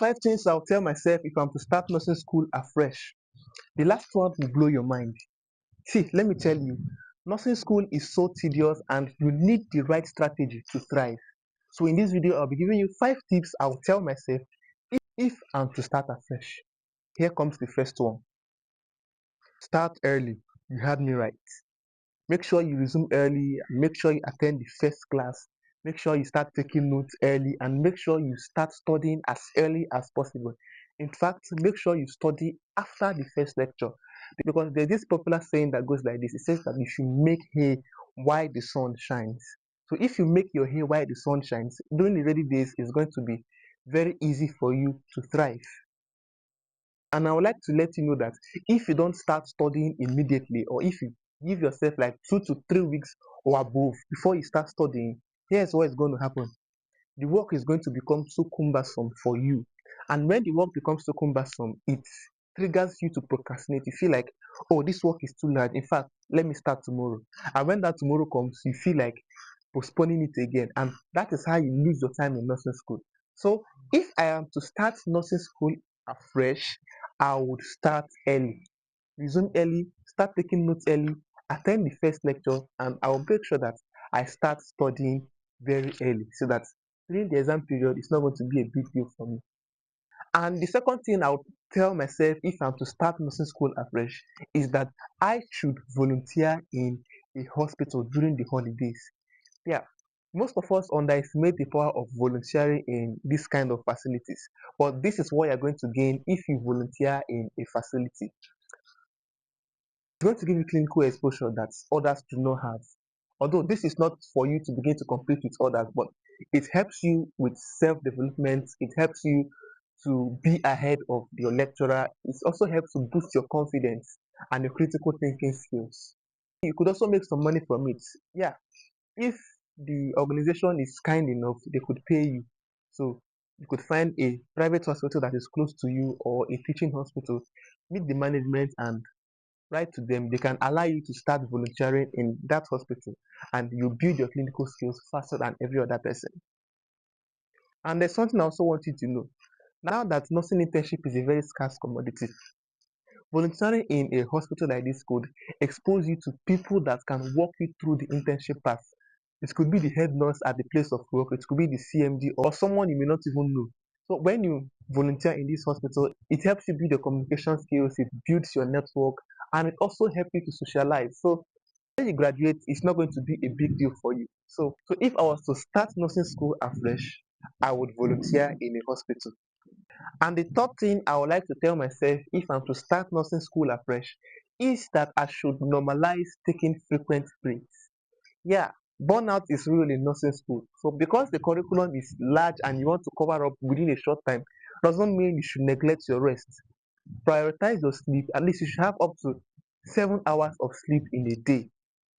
5 things I'll tell myself if I'm to start nursing school afresh. The last one will blow your mind. See, let me tell you, nursing school is so tedious and you need the right strategy to thrive. So in this video, I'll be giving you 5 tips I'll tell myself if I'm to start afresh. Here comes the first one. Start early. You heard me right. Make sure you resume early, make sure you attend the first class, make sure you start taking notes early, and make sure you start studying as early as possible. In fact, make sure you study after the first lecture, because there's this popular saying that goes like this. It says that you should make hay while the sun shines. So if you make your hay while the sun shines, during the rainy days, it's going to be very easy for you to thrive. And I would like to let you know that if you don't start studying immediately, or if you give yourself like 2 to 3 weeks or above before you start studying, here's what is going to happen. The work is going to become so cumbersome for you. And when the work becomes so cumbersome, it triggers you to procrastinate. You feel like, oh, this work is too large. In fact, let me start tomorrow. And when that tomorrow comes, you feel like postponing it again. And that is how you lose your time in nursing school. So if I am to start nursing school afresh, I would start early, resume early, start taking notes early, attend the first lecture, and I will make sure that I start studying very early so that during the exam period it's not going to be a big deal for me. And the second thing I would tell myself if I'm to start nursing school afresh is that I should volunteer in a hospital during the holidays. Yeah, most of us underestimate the power of volunteering in this kind of facilities, but this is what you're going to gain if you volunteer in a facility. It's going to give you clinical exposure that others do not have. Although this is not for you to begin to compete with others, but it helps you with self-development, it helps you to be ahead of your lecturer, it also helps to boost your confidence and your critical thinking skills. You could also make some money from it. Yeah, if the organization is kind enough, they could pay you. So you could find a private hospital that is close to you or a teaching hospital, meet the management and write to them. They can allow you to start volunteering in that hospital and you build your clinical skills faster than every other person. And there's something I also want you to know. Now that nursing internship is a very scarce commodity, volunteering in a hospital like this could expose you to people that can walk you through the internship path. It could be the head nurse at the place of work, it could be the CMD, or someone you may not even know. So when you volunteer in this hospital, it helps you build your communication skills, it builds your network, and it also helps you to socialize. So when you graduate, it's not going to be a big deal for you. So if I was to start nursing school afresh, I would volunteer in a hospital. And the third thing I would like to tell myself if I'm to start nursing school afresh is that I should normalize taking frequent breaks. Yeah, burnout is real in nursing school. So because the curriculum is large and you want to cover up within a short time, doesn't mean you should neglect your rest. Prioritize your sleep. At least you should have up to 7 hours of sleep in a day.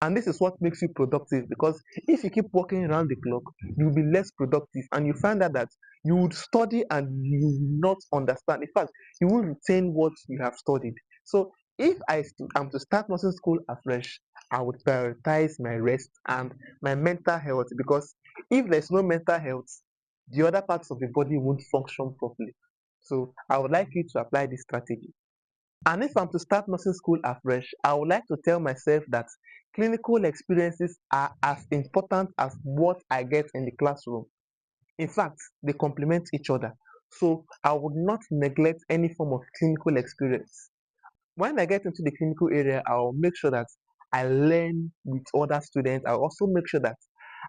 And this is what makes you productive, because if you keep working around the clock, you'll be less productive and you find out that you would study and you will not understand. In fact, you will retain what you have studied. So if am to start nursing school afresh, I would prioritize my rest and my mental health, because if there's no mental health, the other parts of the body won't function properly. So I would like you to apply this strategy. And if I'm to start nursing school afresh, I would like to tell myself that clinical experiences are as important as what I get in the classroom. In fact, they complement each other. So I would not neglect any form of clinical experience. When I get into the clinical area, I'll make sure that I learn with other students. I'll also make sure that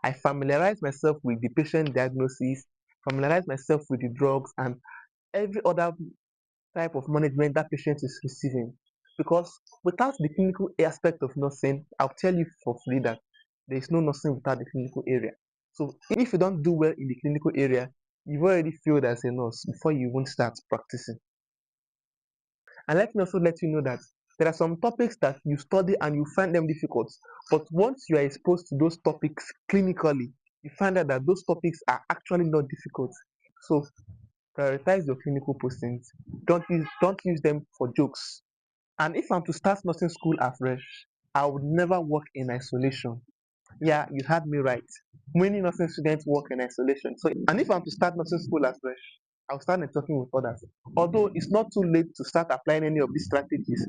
I familiarize myself with the patient diagnosis, familiarize myself with the drugs and every other type of management that patient is receiving. Because without the clinical aspect of nursing, I'll tell you for free that there is no nursing without the clinical area. So if you don't do well in the clinical area, you've already failed as a nurse before you even start practicing. And let me also let you know that there are some topics that you study and you find them difficult, but once you are exposed to those topics clinically, you find out that those topics are actually not difficult. So prioritize your clinical postings. Don't use them for jokes. And if I'm to start nursing school afresh, I would never work in isolation. Yeah, you heard me right. Many nursing students work in isolation. So, and if I'm to start nursing school afresh, I'll start networking with others. Although it's not too late to start applying any of these strategies,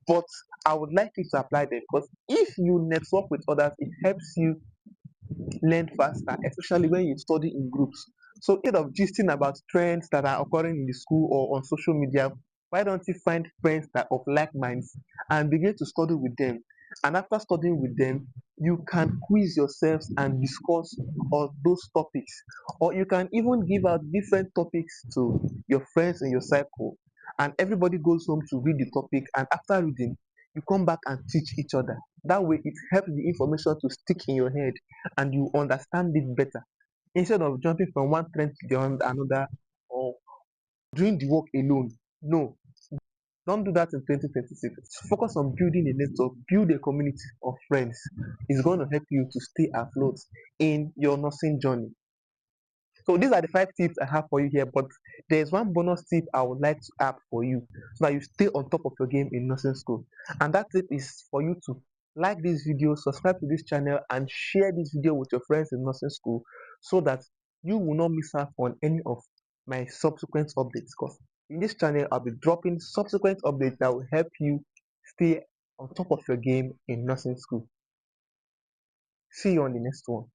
but I would like you to apply them because if you network with others, it helps you learn faster, especially when you study in groups. So instead of gisting about trends that are occurring in the school or on social media, why don't you find friends that of like minds and begin to study with them? And after studying with them, you can quiz yourselves and discuss on those topics, or you can even give out different topics to your friends in your circle, and everybody goes home to read the topic. And after reading, you come back and teach each other. That way, it helps the information to stick in your head and you understand it better instead of jumping from one trend to another or doing the work alone. No, don't do that in 2026. Focus on building a network, build a community of friends. It's going to help you to stay afloat in your nursing journey. So these are the 5 tips I have for you here, but there's one bonus tip I would like to add for you so that you stay on top of your game in nursing school. And that tip is for you to like this video, subscribe to this channel, and share this video with your friends in nursing school so that you will not miss out on any of my subsequent updates. Because in this channel, I'll be dropping subsequent updates that will help you stay on top of your game in nursing school. See you on the next one.